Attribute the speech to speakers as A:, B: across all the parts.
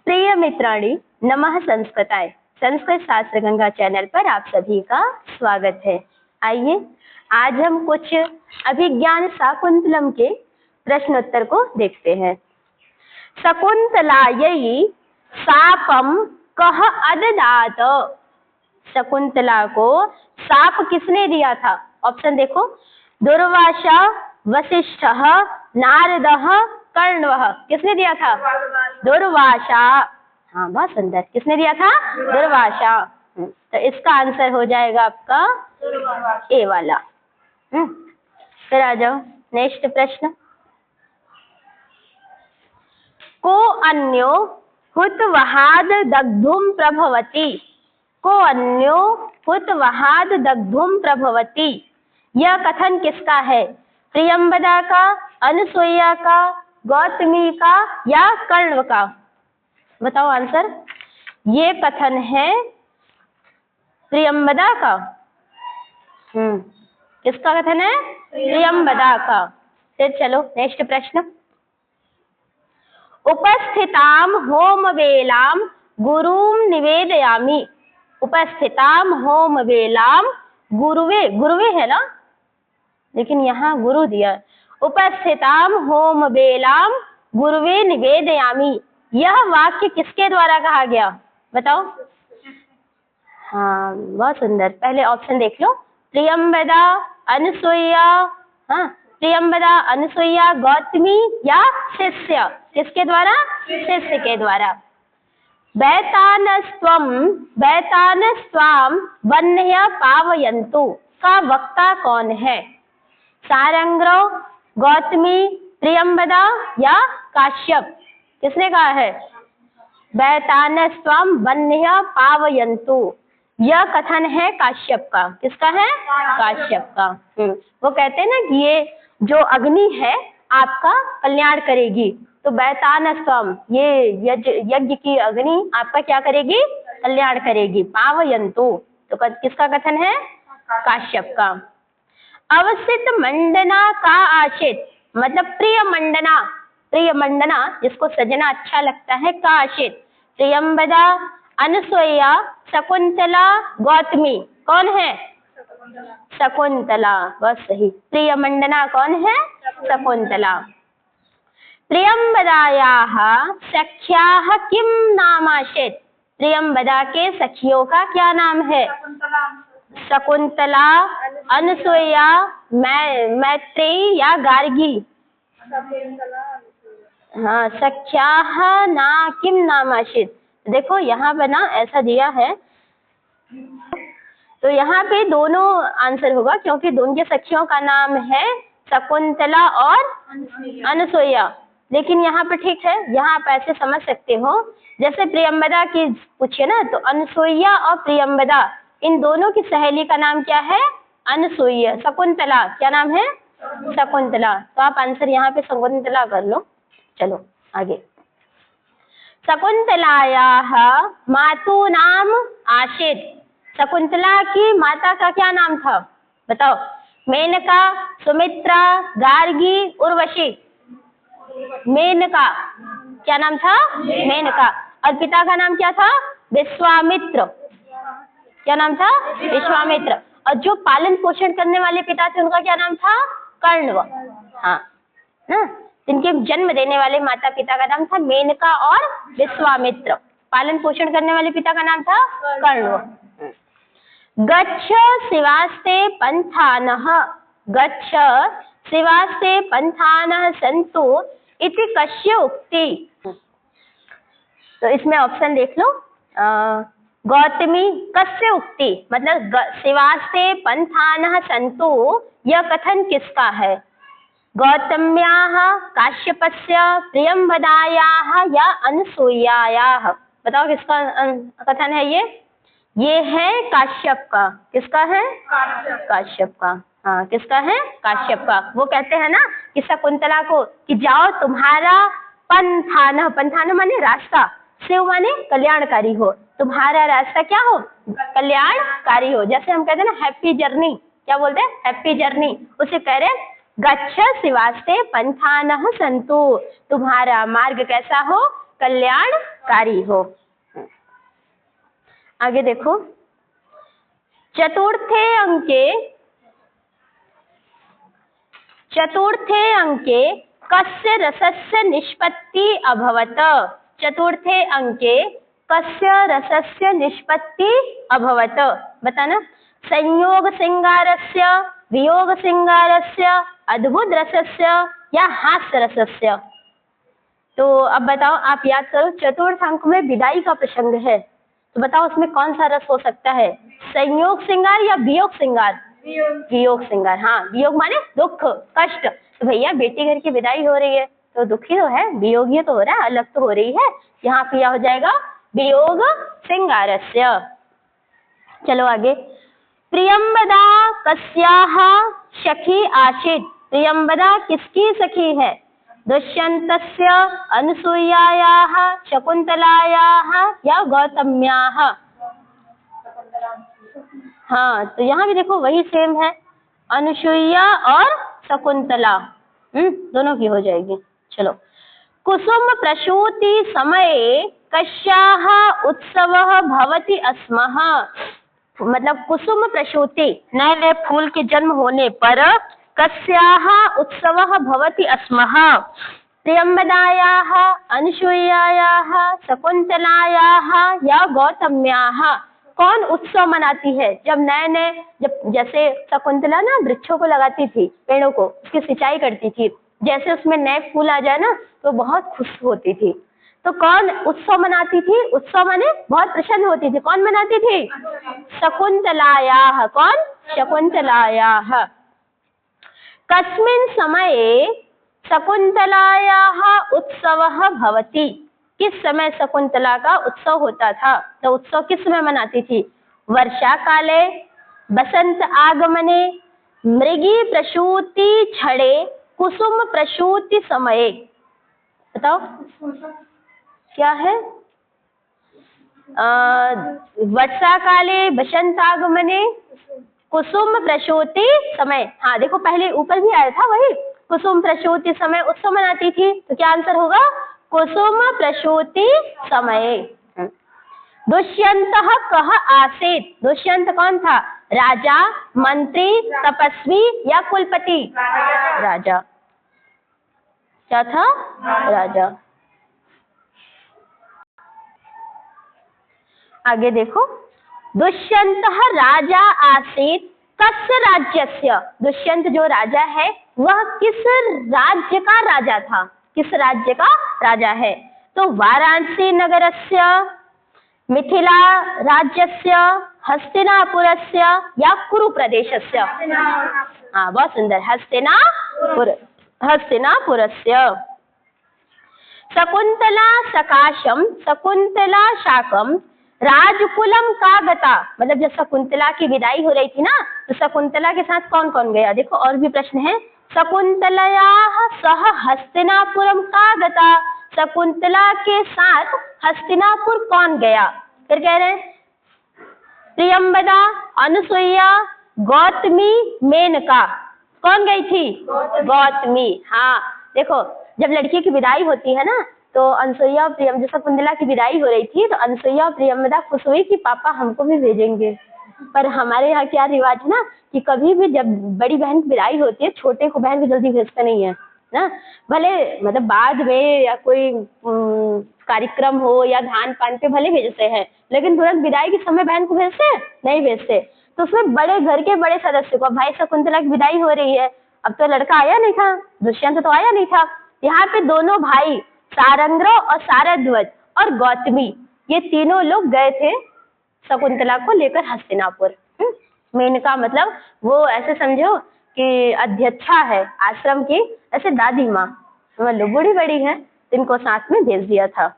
A: प्रिय मित्राणि, नमः संस्कृताय। संस्कृत शास्त्र गंगा चैनल पर आप सभी का स्वागत है। आइए आज हम कुछ अभिज्ञान शाकुंतलम के प्रश्नोत्तर को देखते हैं। शकुंतलायै शापम कः अददात। शकुंतला को शाप किसने दिया था? ऑप्शन देखो, दुर्वासा, वशिष्ठः, नारदः, कर्णवः। किसने दिया था? दुर्वासा। हाँ, बहुत सुंदर। किसने दिया था? दुर्वासा। तो इसका आंसर हो जाएगा आपका ए वाला। फिर आ जाओ नेक्स्ट प्रश्न। को अन्यो हुतवहाद दग्धुम प्रभवति। को अन्यो हुतवहाद दग्धुम प्रभवति। यह कथन किसका है? प्रियंवदा का, अनुसुईया का, गौतमी का या कण्व का? बताओ आंसर। ये कथन है प्रियंवदा का। किसका कथन है? प्रियंवदा का। फिर चलो नेक्स्ट प्रश्न। उपस्थिताम होम वेलाम गुरुम निवेदयामि। उपस्थिताम होम वेलाम गुरुवे, गुरुवे है ना, लेकिन यहाँ गुरु दिया। उपस्थिताम होम वेलाम गुरुवे निवेदयामि। यह वाक्य किसके द्वारा कहा गया? बताओ। हाँ, बहुत सुंदर। पहले ऑप्शन देख लो। प्रियंवदा, अनुसुईया, हाँ, प्रियंवदा, अनुसुईया, गौतमी या शिष्य। किसके द्वारा? शिष्य के द्वारा। बैतानस्त्वम बैतानस्त्वाम वन्य पावयन्तु का वक्ता कौन है? सारंग्रव, गौतमी, प्रियंवदा या काश्यप? किसने कहा है? बैतानस्त्वम वन्य पावयन्तु। यह कथन है काश्यप का। किसका है? काश्यप का। वो कहते हैं ना कि ये जो अग्नि है आपका कल्याण करेगी। तो बैतानस्त्वम, ये यज्ञ की अग्नि आपका क्या करेगी? कल्याण करेगी। पावयन्तु तो किसका कथन है? काश्यप का। अवसित मंडना का आशित, मतलब प्रिय मंडना, प्रिय मंडना जिसको सजना अच्छा लगता है, का आशित प्रियंवदा, अनुसुईया, शकुंतला, गौतमी। कौन है? शकुंतला। बस सही। प्रिय मंडना कौन है? शकुंतला। प्रियंवदायाः सख्याः किम नामाशित। प्रियंवदा के सखियों का क्या नाम है? शकुंतला, अनुसुईया, मैत्रेयी या गार्गी? हाँ, सख्याः ना किम नामाशित। देखो यहाँ पे ना ऐसा दिया है, तो यहाँ पे दोनों आंसर होगा, क्योंकि दोनों के सखियों का नाम है शकुंतला और अनुसुईया। लेकिन यहाँ पे ठीक है, यहाँ आप ऐसे समझ सकते हो, जैसे प्रियंवदा की पूछिए ना, तो अनुसुईया और प्रियंवदा इन दोनों की सहेली का नाम क्या है? अनुसुईया। शकुंतला क्या नाम है? शकुंतला। तो आप आंसर यहाँ पे शकुंतला कर लो। चलो आगे। शकुंतलायाः मातूनाम आशित। शकुंतला की माता का क्या नाम था? बताओ। मेनका, सुमित्रा, गार्गी, उर्वशी? मेनका। क्या नाम था? मेनका। और पिता का नाम क्या था? विश्वामित्र। क्या नाम था? विश्वामित्र। और जो पालन पोषण करने वाले पिता थे उनका क्या नाम था? कर्णव। हाँ ना, जिनके जन्म देने वाले माता पिता का नाम था मेनका और विश्वामित्र। पालन पोषण करने वाले पिता का नाम था कर्णव। गच्छ शिवास्ते पंथानः। गच्छ शिवास्ते पंथानः सन्तु इति कस्य उक्ति। तो इसमें ऑप्शन देख लो। गौतमी, कस्य उक्ति, मतलब शिवास्ते पंथानः सन्तु, यह कथन किसका है? गौतम्याः, काश्यपस्य, प्रियंवदायाः या अनुसुईयायाः? बताओ किसका कथन है ये है काश्यप का। किसका है? काश्यप का। हाँ, किसका है? काश्यप का। वो कहते हैं ना कि शकुंतला को कि जाओ तुम्हारा पंथान, पंथान माने रास्ता, शिव माने कल्याणकारी हो, तुम्हारा रास्ता क्या हो? कल्याणकारी हो। जैसे हम कहते हैं ना हैप्पी जर्नी, क्या बोलते हैं? Happy journey. उसे कह रहे गच्छ शिवास्ते पंथानः सन्तु, तुम्हारा मार्ग कैसा हो? कल्याणकारी कारी हो। आगे देखो, चतुर्थे अंके कस्य रसस्य निष्पत्ति अभवत। चतुर्थे अंके कस्य रसस्य निष्पत्ति अभवत, बताना। संयोग सिंगारस्य, वियोग सिंगारस्य, अद्भुत रसस्य या हास्य रसस्य। तो अब बताओ, आप याद करो, चतुर्थ अंक में विदाई का प्रसंग है, तो बताओ उसमें कौन सा रस हो सकता है? संयोग सिंगार या वियोग सिंगार? वियोग सिंगार। हाँ, वियोग माने दुख, कष्ट। तो भैया बेटी घर की विदाई हो रही है तो दुखी तो है, वियोगी तो हो रहा है, अलग तो हो रही है। यहाँ पे क्या हो जाएगा? वियोग सिंगारस्य। चलो आगे, प्रियंवदा कस्याः सखी आसीत्। प्रियंवदा किसकी सखी है? दुष्यन्तस्य, अनुसूयायाः, शकुंतलायाः या गौतम्याः? हाँ, तो यहाँ भी देखो वही सेम है, अनुसूया और शकुंतला, दोनों की हो जाएगी। चलो, कुसुम प्रसूति समये कस्याः उत्सवः भवति अस्मः। मतलब कुसुम प्रसूति, नए नए फूल के जन्म होने पर कस्याः उत्सवः भवति अस्मः। प्रियंवदायाः, अनुसूयायाः, शकुंतलायाः या गौतम्याः। कौन उत्सव मनाती है? जब नए नए, जब जैसे शकुंतला ना वृक्षों को लगाती थी, पेड़ों को, उसकी सिंचाई करती थी, जैसे उसमें नए फूल आ जाए ना तो बहुत खुश होती थी। तो कौन उत्सव मनाती थी? उत्सव माने बहुत प्रसन्न होती थी। कौन मनाती थी? शकुंतलायाः। कौन? शकुंतलायाः। कस्मिन् समये शकुंतलायाः उत्सवः भवति। किस समय शकुंतला का उत्सव होता था? तो उत्सव किस समय मनाती थी? वर्षा काले, बसंत आगमने, मृगी प्रसूति छड़े, कुसुम प्रसूति समये। बताओ क्या है? वर्षा काले, बसंत आगमने, कुसुम प्रसूति समय। हाँ देखो, पहले ऊपर भी आया था वही, कुसुम प्रसूति समय उत्सव मनाती थी। तो क्या आंसर होगा? कुसुम प्रसूति समय। दुष्यंतः कः आसीत्। दुष्यंत कौन था? राजा, मंत्री, तपस्वी या कुलपति? राजा। क्या था? राजा। आगे देखो, दुष्यंतः राजा आसीत् कस्य राज्यस्य। दुष्यंत जो राजा है वह किस राज्य का राजा था? किस राज्य का राजा है? तो वाराणसी नगरस्य, मिथिला राज्यस्य, हस्तिनापुरस्य या कुरु प्रदेशस्य? हाँ बहुत सुंदर, हस्तिनापुरस्य। शकुंतला सकाशम, शकुंतला शाकम, राजकुलम का गता। मतलब जब शकुंतला की विदाई हो रही थी ना, तो शकुंतला के साथ कौन कौन गया? देखो और भी प्रश्न है। शकुंतलयाः सह हस्तिनापुरम का गता। शकुंतला के साथ हस्तिनापुर कौन गया? फिर कह रहे हैं प्रियंवदा, अनुसूया, गौतमी, मेनका। कौन गई थी? गौतमी। हाँ देखो, जब लड़की की विदाई होती है ना, तो अनुसूया और प्रियम, जब शकुंतला की विदाई हो रही थी तो अनुसूया और प्रियंवदा खुश हुई कि पापा हमको भी भेजेंगे। पर हमारे यहाँ क्या रिवाज है ना कि कभी भी जब बड़ी बहन की विदाई होती है, छोटे को बहन को जल्दी भेजते नहीं है ना। भले मतलब बाद में या कोई कार्यक्रम हो या धान पान पे भले भेजते हैं, लेकिन तुरंत विदाई के समय बहन को भेजते हैं? नहीं भेजते। तो उसमें बड़े घर के बड़े सदस्य को, भाई शकुंतला की विदाई हो रही है, अब तो लड़का आया नहीं था, दुष्यंत तो आया नहीं था, यहाँ पे दोनों भाई सारंग्र और सारध्वज और गौतमी, ये तीनों लोग गए थे शकुंतला को लेकर हस्तिनापुर। मेनका मतलब वो ऐसे समझो कि अध्यक्षा है आश्रम की, ऐसे दादी माँ, मतलब बूढ़ी बड़ी है, इनको साथ में भेज दिया था।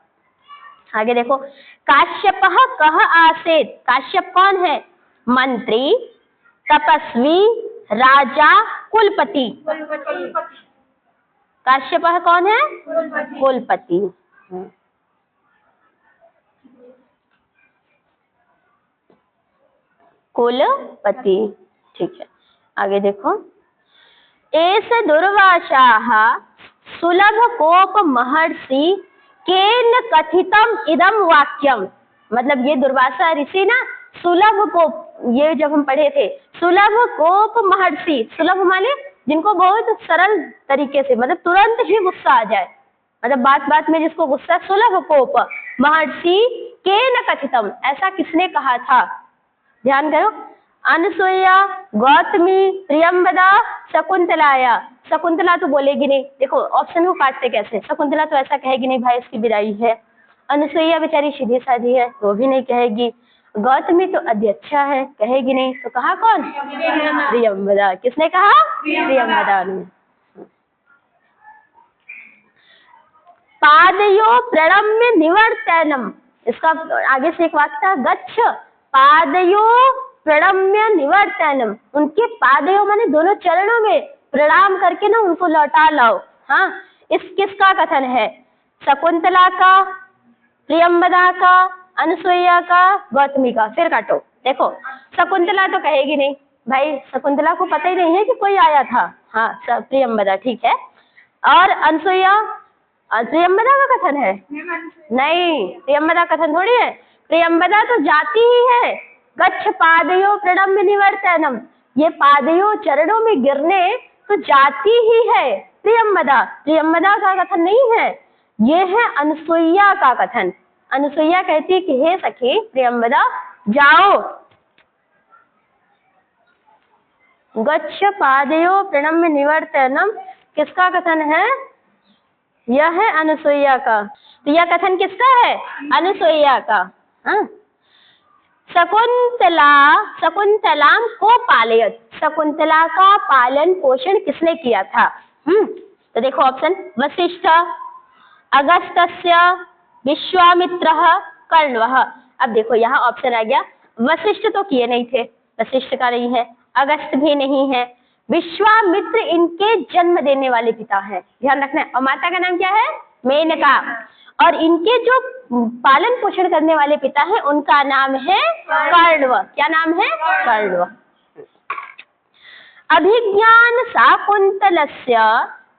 A: आगे देखो, काश्यपः कः आसीत्। काश्यप कौन है? मंत्री, तपस्वी, राजा, कुलपति। काश्यपः कौन है? कुलपति। कुलपति, ठीक है। आगे देखो, एष दुर्वासाः सुलभ कोप महर्षि केन कथितम इदम वाक्यम, मतलब ये दुर्वासा ऋषि ना सुलभ कोप, ये जब हम पढ़े थे, सुलभ कोप महर्षि, सुलभ माने जिनको बहुत सरल तरीके से, मतलब तुरंत ही गुस्सा आ जाए, मतलब बात बात में जिसको गुस्सा, सुलभ कोप महर्षि केन कथितम, ऐसा किसने कहा था? ध्यान करो, अनसुईया, गौतमी, प्रियंवदा, शकुंतलाया। शकुंतला तो बोलेगी नहीं, देखो ऑप्शन को काटते कैसे, शकुंतला तो ऐसा कहेगी नहीं भाई इसकी विदाई है, अनसुईया बेचारी सीधी साधी है, वो भी नहीं कहेगी, गौतमी तो अध्यक्षा है, कहेगी नहीं, तो कहा कौन? प्रियंवदा। किसने कहा? प्रियंवदा ने। पादयो प्रणम्य निवर्तनम, इसका आगे से एक वाक्य था, गच्छ पादयो प्रणम्य निवर्तनम, उनके पादयो माने दोनों चरणों में प्रणाम करके ना उनको लौटा लाओ। हाँ, इस किसका कथन है? शकुंतला का, प्रियंवदा का, अनसुईया का, गौतमी का। फिर काटो, देखो शकुंतला तो कहेगी नहीं भाई, शकुंतला को पता ही नहीं है कि कोई आया था। हाँ, प्रियंवदा ठीक है, और अनसुईया, प्रियंवदा का कथन है? नहीं, प्रियंवदा कथन थोड़ी है, प्रियंवदा तो जाती ही है, गच्छ पादयो प्रणम्य निवर्तनम, ये पादयो चरणों में गिरने तो जाती ही है प्रियंवदा, प्रियंवदा का कथन नहीं है, ये है अनसुईया का कथन। अनसुईया कहती है कि हे सखी प्रियंवदा जाओ, गच्छ पादयो प्रणम्य निवर्तनम किसका कथन है? यह है अनसुईया का। तो यह कथन किसका है? अनसुईया का। हाँ, शकुंतला, शकुंतलाम को पालयत, शकुंतला का पालन पोषण किसने किया था? तो देखो ऑप्शन, वशिष्ठ, अगस्त्य, विश्वामित्रः, कर्णवः। अब देखो यहाँ ऑप्शन आ गया, वशिष्ठ तो किए नहीं थे, वशिष्ठ का नहीं है, अगस्त भी नहीं है, विश्वामित्र इनके जन्म देने वाले पिता हैं, ध्यान रखना है, और माता का नाम क्या है? मेनका, और इनके जो पालन पोषण करने वाले पिता हैं उनका नाम है कर्णव। क्या नाम है? कर्णव। अभिज्ञान शाकुंतलस्य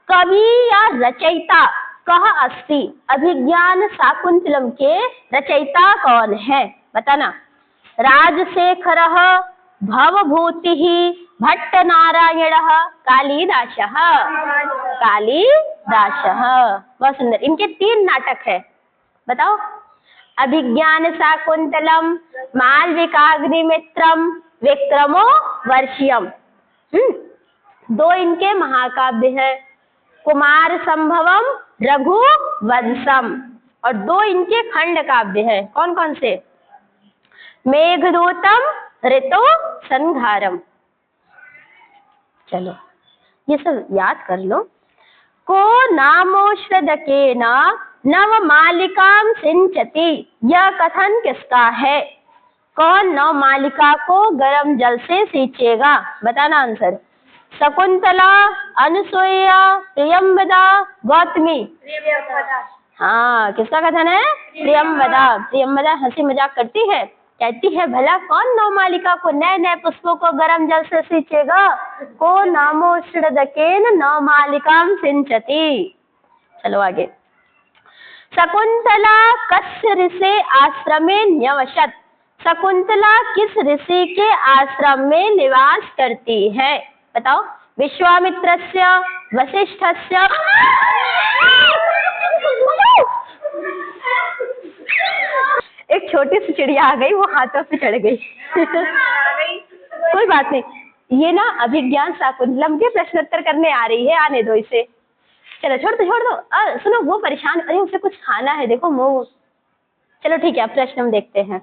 A: कवि या रचयिता कह अस्ति, अभिज्ञान शाकुंतलम के रचयिता कौन है? बताना। राजशेखरः, भवभूतिः, भट्टनारायणः, कालिदासः। कालिदासः, बहुत सुंदर। इनके 3 नाटक है, बताओ। अभिज्ञान शाकुंतलम, मालविकाग्निमित्रम, विक्रमो वर्षियम। 2 इनके महाकाव्य है, कुमार संभवम, रघुवंशम, और 2 इनके खंड काव्य है। कौन कौन से? मेघदूतम, ऋतु संहारम। चलो ये सब याद कर लो। को नामोश्रदकेन नवमालिकां सिंचति, यह कथन किसका है? कौन नवमालिका को गर्म जल से सींचेगा? बताना आंसर। शकुंतला, अनसुईया, प्रियंवदा, गौतमी। हाँ, किसका कथन है? प्रियंवदा। प्रियंवदा हंसी मजाक करती है, कहती है भला कौन नवमालिका को, नए नए पुष्पों को गर्म जल से सींचेगा? को नामोश्रदकेन नवमालिकां सिंचति। चलो आगे। शकुंतला कस्य ऋषि आश्रमे न्यवसत, शकुंतला किस ऋषि के आश्रम में निवास करती है? बताओ। विश्वामित्रस्य, वशिष्ठस्य। एक छोटी सी चिड़िया आ गई, वो हाथों पे चढ़ गई। कोई बात नहीं, ये ना अभिज्ञान शाकुंतलम के प्रश्नोत्तर करने आ रही है, आने दो इसे। चलो छोड़ दो। सुनो, वो परेशान, अरे उसे कुछ खाना है, देखो मुंह। चलो ठीक है, अब प्रश्न हम देखते हैं।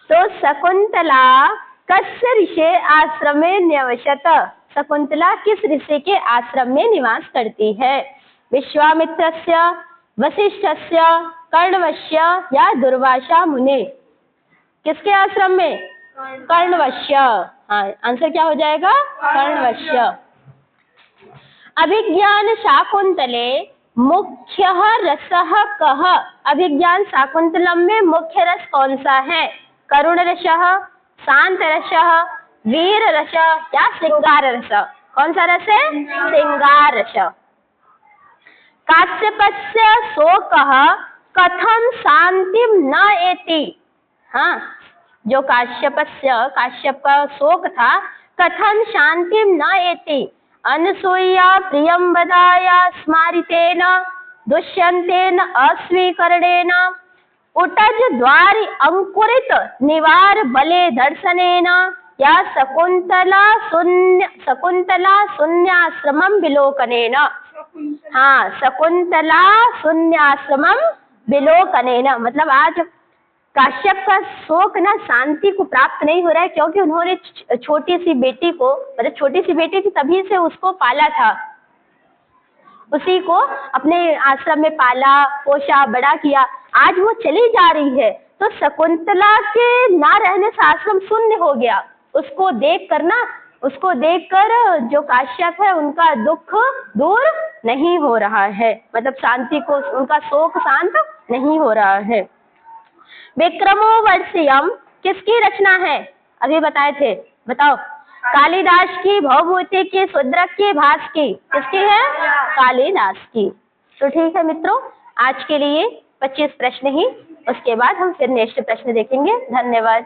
A: तो शकुंतला कस्य ऋषि आश्रमे न्यवसत, शकुंतला किस ऋषि के आश्रम में निवास करती है? विश्वामित्रस्य, वशिष्ठस्य, कर्णवस्य या दुर्वासा मुनि? किसके आश्रम में? कर्णवस्य। हाँ, आंसर क्या हो जाएगा? कर्णवस्य। अभिज्ञान शाकुंतले मुख्य रसः कः, अभिज्ञान शाकुंतलम में मुख्य रस कौन सा है? करुण रसः, शांत रसः, वीर रस या श्रृंगार रस? कौन सा रस है? श्रृंगार रस। काश्यपस्य शोकः कथम शांतिम न एति। हाँ, जो काश्यप का शोक था, कथम शांतिम न एति। अनसूया प्रियं वदाया स्मारितेन दुष्यंतेन अस्वीकरणेन उटज द्वारि अंकुरित निवार बले दर्शनेन या शकुंतला शून्याश्रमं विलोकनेन। हाँ, शकुंतला शून्याश्रमं विलोकनेन, मतलब आज काश्यप का शोक ना शांति को प्राप्त नहीं हो रहा है, क्योंकि उन्होंने छोटी सी बेटी को, मतलब छोटी सी बेटी थी तभी से उसको पाला था, उसी को अपने आश्रम में पाला पोषा बड़ा किया। आज वो चली जा रही है तो शकुंतला के ना रहने से आश्रम शून्य हो गया। उसको देखकर जो काश्यप है उनका दुख दूर नहीं हो रहा है, मतलब शांति को, उनका शोक शांत नहीं हो रहा है। विक्रमो वर्षियम किसकी रचना है? अभी बताए थे, बताओ। कालिदास की, भवभूति की, शूद्रक की, भास की, किसकी है? कालिदास की। तो ठीक है मित्रों, आज के लिए 25 प्रश्न ही, उसके बाद हम फिर नेक्स्ट प्रश्न देखेंगे। धन्यवाद।